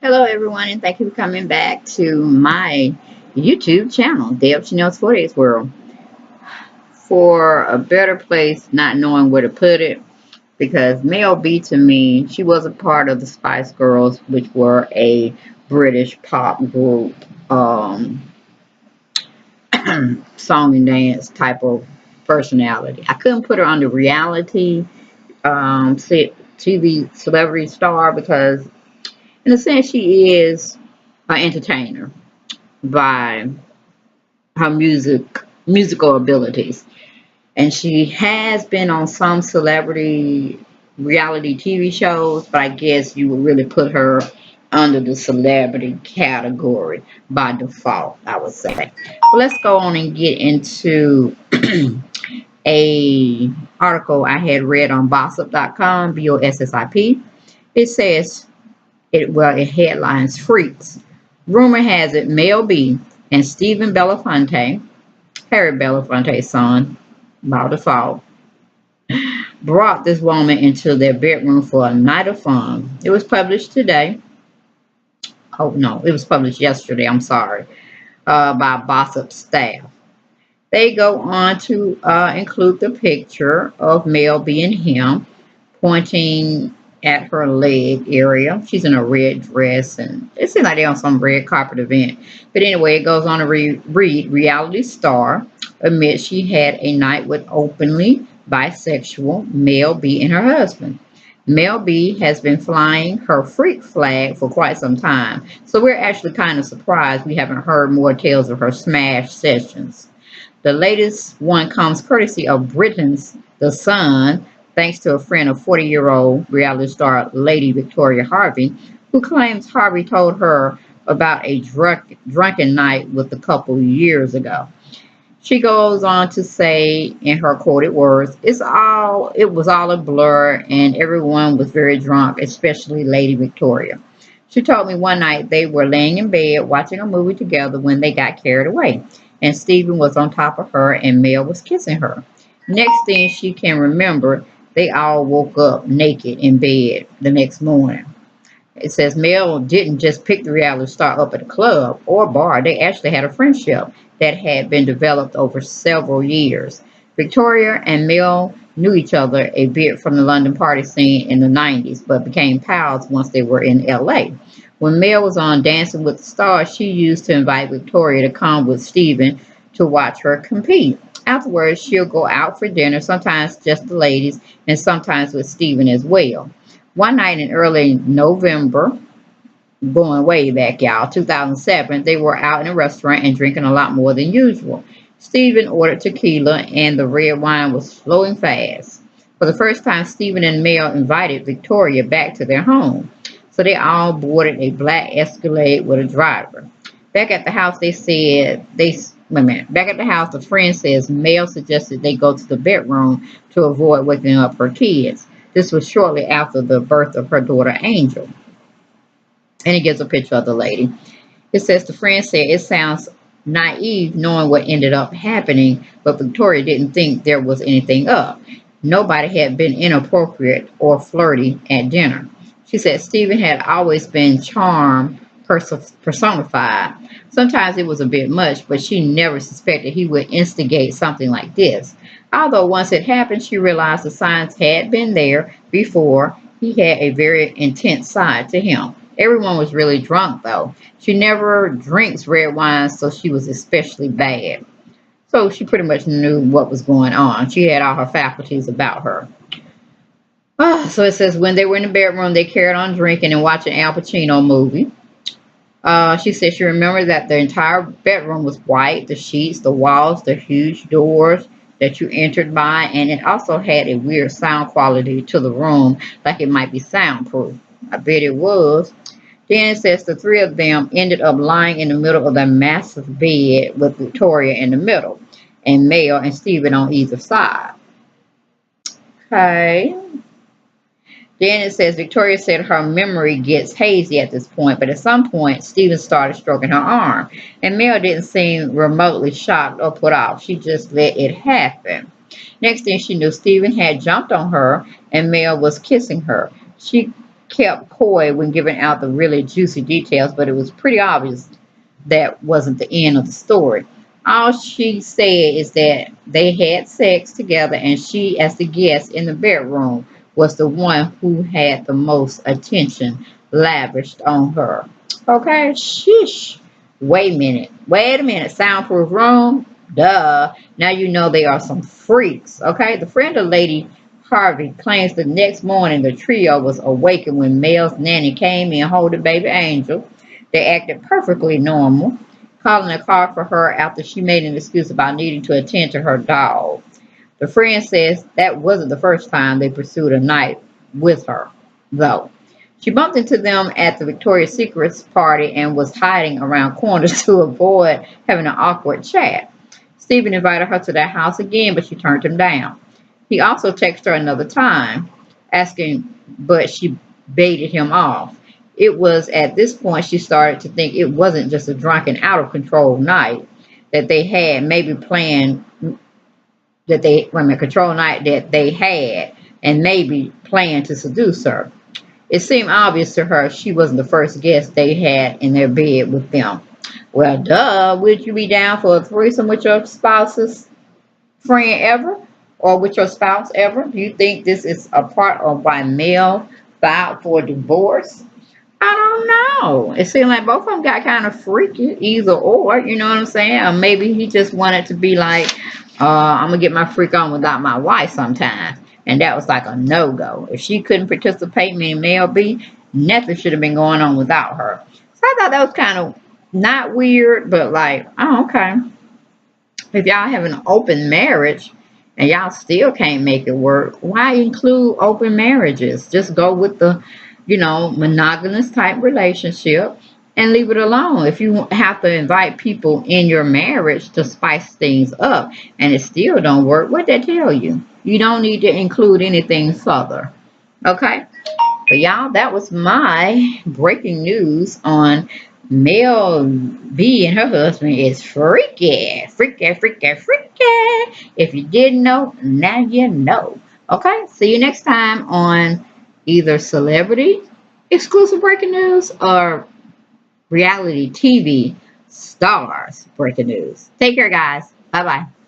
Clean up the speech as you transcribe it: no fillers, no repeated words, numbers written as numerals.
Hello, everyone, and thank you for coming back to my YouTube channel, Deb Chanel's 40th World. For a better place, not knowing where to put it, because Mel B to me, she was a part of the Spice Girls, which were a British pop group, song and dance type of personality. I couldn't put her on the reality TV celebrity star because, in a sense, she is an entertainer by her musical abilities, and she has been on some celebrity reality TV shows, but I guess you would really put her under the celebrity category by default, I would say. Well, let's go on and get into a article I had read on bossip.com, BOSSIP. It says it headlines Freaks. Rumor has it Mel B and Stephen Belafonte, Harry Belafonte's son, by default, brought this woman into their bedroom for a night of fun. It was published today. Oh no, it was published yesterday. I'm sorry, by Bossip staff. They go on to include the picture of Mel B and him pointing at her leg area. She's in a red dress, and it seems like they're on some red carpet event. But anyway, it goes on to read reality star admits she had a night with openly bisexual Mel B and her husband. Mel B has been flying her freak flag for quite some time, so we're actually kind of surprised we haven't heard more tales of her smash sessions. The latest one comes courtesy of Britain's The Sun, thanks to a friend of 40-year-old reality star Lady Victoria Harvey, who claims Harvey told her about a drunken night with the couple years ago. She goes on to say in her quoted words, it was all a blur and everyone was very drunk, especially Lady Victoria. She told me one night they were laying in bed watching a movie together when they got carried away, and Stephen was on top of her and Mel was kissing her. Next thing she can remember, they all woke up naked in bed the next morning. It says Mel didn't just pick the reality star up at a club or bar. They actually had a friendship that had been developed over several years. Victoria and Mel knew each other a bit from the London party scene in the 90s, but became pals once they were in LA. When Mel was on Dancing with the Stars, she used to invite Victoria to come with Steven to watch her compete. Afterwards, she'll go out for dinner, sometimes just the ladies, and sometimes with Steven as well. One night in early November, going way back, y'all, 2007, they were out in a restaurant and drinking a lot more than usual. Stephen ordered tequila, and the red wine was flowing fast. For the first time, Stephen and Mel invited Victoria back to their home. So they all boarded a black Escalade with a driver. Back at the house, they said they wait a minute. Back at the house, the friend says Mel suggested they go to the bedroom to avoid waking up her kids. This was shortly after the birth of her daughter Angel. And it gives a picture of the lady. It says the friend said it sounds naive knowing what ended up happening, but Victoria didn't think there was anything up. Nobody had been inappropriate or flirty at dinner. She said Stephen had always been charm personified. Sometimes it was a bit much, but she never suspected he would instigate something like this. Although once it happened, she realized the signs had been there before. He had a very intense side to him. Everyone was really drunk, though. She never drinks red wine, so she was especially bad. So she pretty much knew what was going on. She had all her faculties about her. So it says when they were in the bedroom, they carried on drinking and watching Al Pacino movie. She said she remembered that the entire bedroom was white, the sheets, the walls, the huge doors that you entered by, and it also had a weird sound quality to the room, like it might be soundproof. I bet it was. Then it says the three of them ended up lying in the middle of a massive bed with Victoria in the middle, and Mel and Stephen on either side. Okay. Then it says Victoria said her memory gets hazy at this point, but at some point Stephen started stroking her arm, and Mel didn't seem remotely shocked or put off. She just let it happen. Next thing she knew, Stephen had jumped on her, and Mel was kissing her. She kept coy when giving out the really juicy details, but it was pretty obvious that wasn't the end of the story. All she said is that they had sex together and she, as the guest in the bedroom, was the one who had the most attention lavished on her. Okay, shush. Wait a minute. Wait a minute. Soundproof room? Duh. Now you know they are some freaks. Okay, the friend of Lady Harvey claims the next morning the trio was awakened when Mel's nanny came in holding baby Angel. They acted perfectly normal, calling a car for her after she made an excuse about needing to attend to her dog. The friend says that wasn't the first time they pursued a night with her, though. She bumped into them at the Victoria's Secrets party and was hiding around corners to avoid having an awkward chat. Stephen invited her to their house again, but she turned him down. He also texted her another time, asking, but she baited him off. It was at this point she started to think it wasn't just a drunken, out of control night that they had, maybe planned that they, from a control night that they had, and maybe planned to seduce her. It seemed obvious to her she wasn't the first guest they had in their bed with them. Well, duh, would you be down for a threesome with your spouse's friend ever? Or with your spouse ever? Do you think this is a part of why Mel filed for divorce? I don't know. It seemed like both of them got kind of freaky, either or, you know what I'm saying? Or maybe he just wanted to be like, I'm going to get my freak on without my wife sometime. And that was like a no-go. If she couldn't participate, meaning Mel B, nothing should have been going on without her. So I thought that was kind of not weird, but like, oh, okay. If y'all have an open marriage and y'all still can't make it work, why include open marriages? Just go with the, monogamous type relationship and leave it alone. If you have to invite people in your marriage to spice things up and it still don't work, what that tell you? You don't need to include anything further. Okay? But y'all, that was my breaking news on Mel B and her husband is freaky. Freaky, freaky, freaky. If you didn't know, now you know. Okay? See you next time on either celebrity exclusive breaking news or reality TV stars breaking news. Take care, guys. Bye-bye.